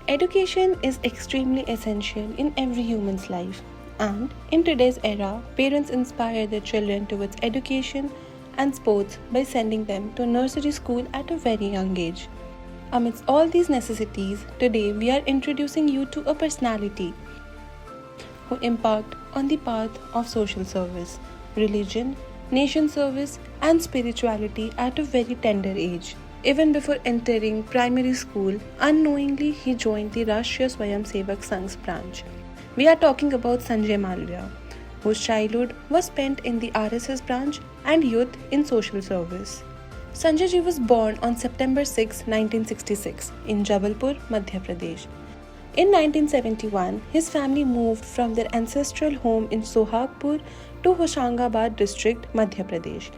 Education is extremely essential in every human's life, and in today's era, parents inspire their children towards education and sports by sending them to nursery school at a very young age. Amidst all these necessities, today we are introducing you to a personality who embarked on the path of social service, religion, nation service, and spirituality at a very tender age. Even before entering primary school, unknowingly he joined the Rashtriya Swayamsevak Sangh's branch. We are talking about Sanjay Malviya, whose childhood was spent in the RSS branch and youth in social service. Sanjay ji was born on September 6, 1966 in Jabalpur, Madhya Pradesh. In 1971, his family moved from their ancestral home in Sohagpur to Hoshangabad district, Madhya Pradesh.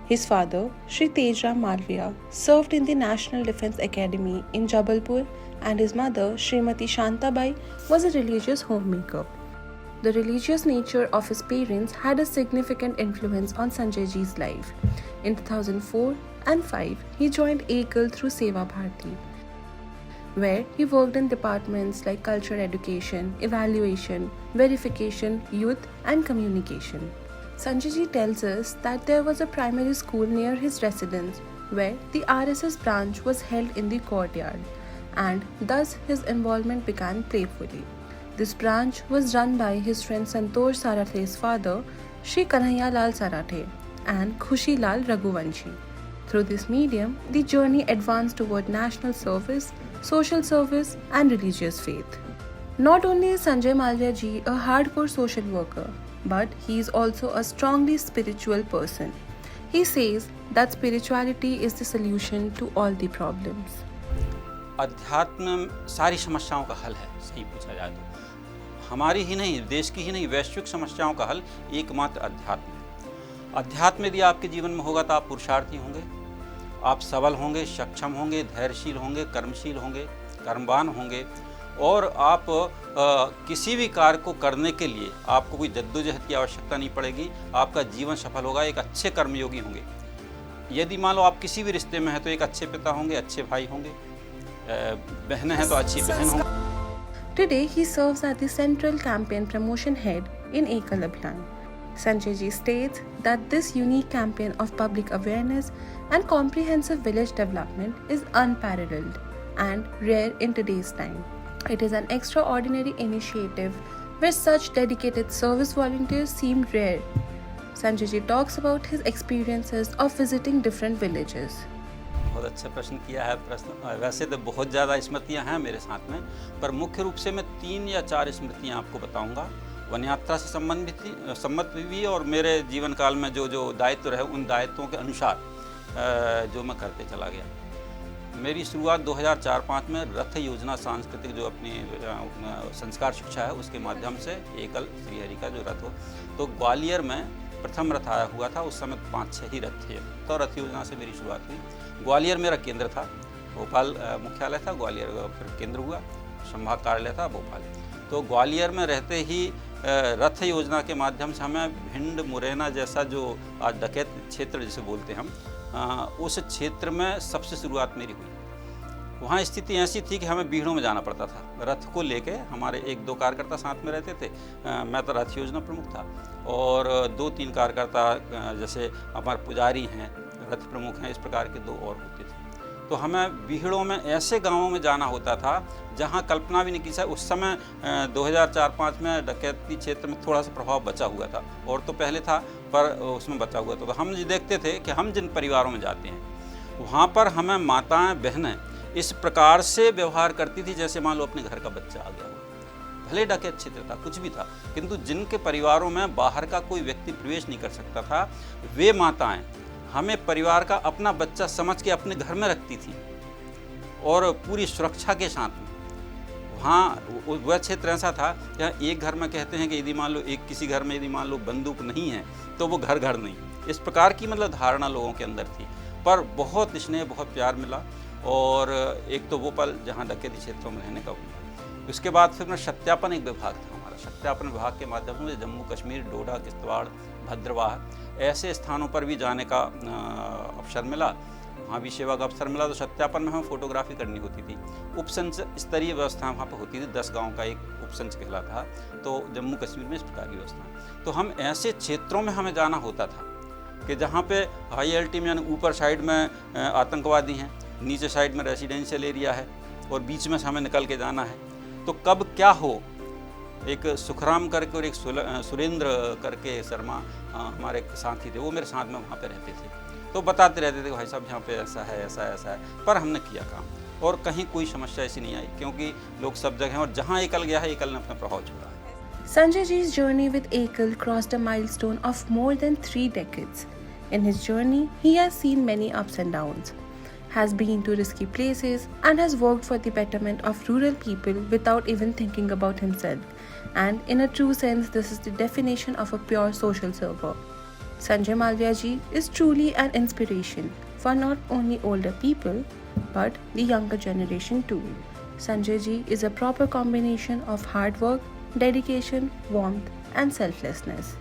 His father, Shri Tejram Malviya, served in the National Defence Academy in Jabalpur, and his mother, Srimati Shantabai, was a religious homemaker. The religious nature of his parents had a significant influence on Sanjay ji's life. In 2004 and 5, he joined ACAL through Seva Bharati, where he worked in departments like culture education, evaluation, verification, youth, and communication. Sanjay ji tells us that there was a primary school near his residence where the RSS branch was held in the courtyard, and thus his involvement began playfully. This branch was run by his friend Santosh Sarathe's father, Shri Kanhaiya Lal Sarathe, and Khushi Lal Raghuvanshi. Through this medium, the journey advanced toward national service, social service, and religious faith. Not only is Sanjay Malviya ji a hardcore social worker, but he is also a strongly spiritual person. He says that spirituality is the solution to all the problems. अध्यात्म सारी समस्याओं का हल है, सही पूछा जाए तो हमारी ही नहीं, देश की ही नहीं, वैश्विक समस्याओं का हल एकमात्र अध्यात्म है। अध्यात्म यदि आपके जीवन में होगा तो आप पुरुषार्थी होंगे, आप सबल होंगे, सक्षम होंगे, धैर्यशील होंगे, कर्मशील होंगे, कर्मवान होंगे, और आप किसी भी कार्य को करने के लिए आपको कोई जद्दोजहद की आवश्यकता नहीं पड़ेगी, आपका जीवन सफल होगा, एक अच्छे कर्मयोगी होंगे। यदि मान लो आप किसी भी रिश्ते में हैं तो एक अच्छे पिता होंगे, अच्छे भाई होंगे, बहनें हैं तो अच्छी बहन होंगी। Today he serves as the Central Campaign Promotion Head in ACAL Abhiyan. Sanjay ji states that this unique campaign of public awareness and comprehensive village development is unparalleled and rare in today's time. It is an extraordinary initiative where such dedicated service volunteers seem rare. Sanjay ji talks about his experiences of visiting different villages. बहुत अच्छा प्रश्न किया है। प्रश्न वैसे तो बहुत ज़्यादा स्मृतियाँ हैं मेरे साथ में, पर मुख्य रूप से मैं 3 या 4 स्मृतियाँ आपको बताऊँगा। वन यात्रा से संबंधित भी और मेरे जीवन काल में जो दायित्व रहे उन दायित्वों के अनुसार जो मैं करते चला गया। मेरी शुरुआत 2004-5 में रथ योजना सांस्कृतिक जो अपनी संस्कार शिक्षा है उसके माध्यम से एकल श्रीहरि का जो रथ हो, तो ग्वालियर में प्रथम रथ आया हुआ था। उस समय 5-6 ही रथ थे, तो रथ योजना से मेरी शुरुआत हुई। ग्वालियर मेरा केंद्र था, भोपाल मुख्यालय था, ग्वालियर फिर केंद्र हुआ, संभाग कार्यालय था भोपाल। तो ग्वालियर में रहते ही रथ योजना के माध्यम से हमें भिंड मुरैना जैसा जो आज डकैत क्षेत्र जिसे बोलते हैं हम, उस क्षेत्र में सबसे शुरुआत मेरी हुई। वहाँ स्थिति ऐसी थी कि हमें बीहड़ों में जाना पड़ता था रथ को लेके। हमारे 1-2 कार्यकर्ता साथ में रहते थे, मैं तो रथ योजना प्रमुख था, और 2-3 कार्यकर्ता जैसे हमारे पुजारी हैं, रथ प्रमुख हैं, इस प्रकार के 2 और होते थे। तो हमें बीहड़ों में ऐसे गांवों में जाना होता था जहां कल्पना भी नहीं की। उस समय 2004-5 में डकैती क्षेत्र में थोड़ा सा प्रभाव बचा हुआ था, और तो पहले था पर उसमें बचा हुआ था। तो हम ये देखते थे कि हम जिन परिवारों में जाते हैं वहाँ पर हमें माताएं बहनें इस प्रकार से व्यवहार करती थी जैसे मान लो अपने घर का बच्चा आ गया हो। भले डकैत क्षेत्र था, कुछ भी था, किंतु जिनके परिवारों में बाहर का कोई व्यक्ति प्रवेश नहीं कर सकता था, वे माताएं हमें परिवार का अपना बच्चा समझ के अपने घर में रखती थी और पूरी सुरक्षा के साथ में। वहाँ वह क्षेत्र ऐसा था जहाँ एक घर में कहते हैं कि यदि मान लो किसी घर में यदि मान लो बंदूक नहीं है तो वो घर नहीं, इस प्रकार की मतलब धारणा लोगों के अंदर थी। पर बहुत स्नेह, बहुत प्यार मिला, और एक तो वो पल जहाँ डकैती क्षेत्रों में रहने का हुआ। उसके बाद फिर मैं सत्यापन एक विभाग था हमारा, सत्यापन विभाग के माध्यम से जम्मू कश्मीर, डोडा, किश्तवाड़, भद्रवाह ऐसे स्थानों पर भी जाने का अवसर मिला। वहाँ भी सेवा का अवसर मिला तो सत्यापन में हमें फोटोग्राफी करनी होती थी। उपसंच स्तरीय व्यवस्था वहाँ पर होती थी, 10 गाँव का एक उपसंच कहलाता था। तो जम्मू कश्मीर में इस प्रकार की व्यवस्था, तो हम ऐसे क्षेत्रों में हमें जाना होता था कि जहाँ पे हाई एल्टी में, यानी ऊपर साइड में आतंकवादी हैं, नीचे साइड में रेसिडेंशियल एरिया है और बीच में से हमें निकल के जाना है। तो कब क्या हो, एक सुखराम करके और एक सुरेंद्र करके शर्मा हमारे साथी थे, वो मेरे साथ में वहाँ पे रहते थे, तो बताते रहते थे भाई साहब यहाँ पे ऐसा है ऐसा ऐसा है। पर हमने किया काम और कहीं कोई समस्या ऐसी नहीं आई, क्योंकि लोग सब जगह हैं और जहाँ एकल गया है एकल ने अपना प्रभाव छोड़ा है। Sanjay Ji's journey with Ekal crossed a milestone of more than 3 decades. In his journey, he has seen many ups and downs, has been to risky places, and has worked for the betterment of rural people without even thinking about himself. And in a true sense, this is the definition of a pure social server. Sanjay Malviya ji is truly an inspiration for not only older people, but the younger generation too. Sanjay ji is a proper combination of hard work, dedication, warmth, and selflessness.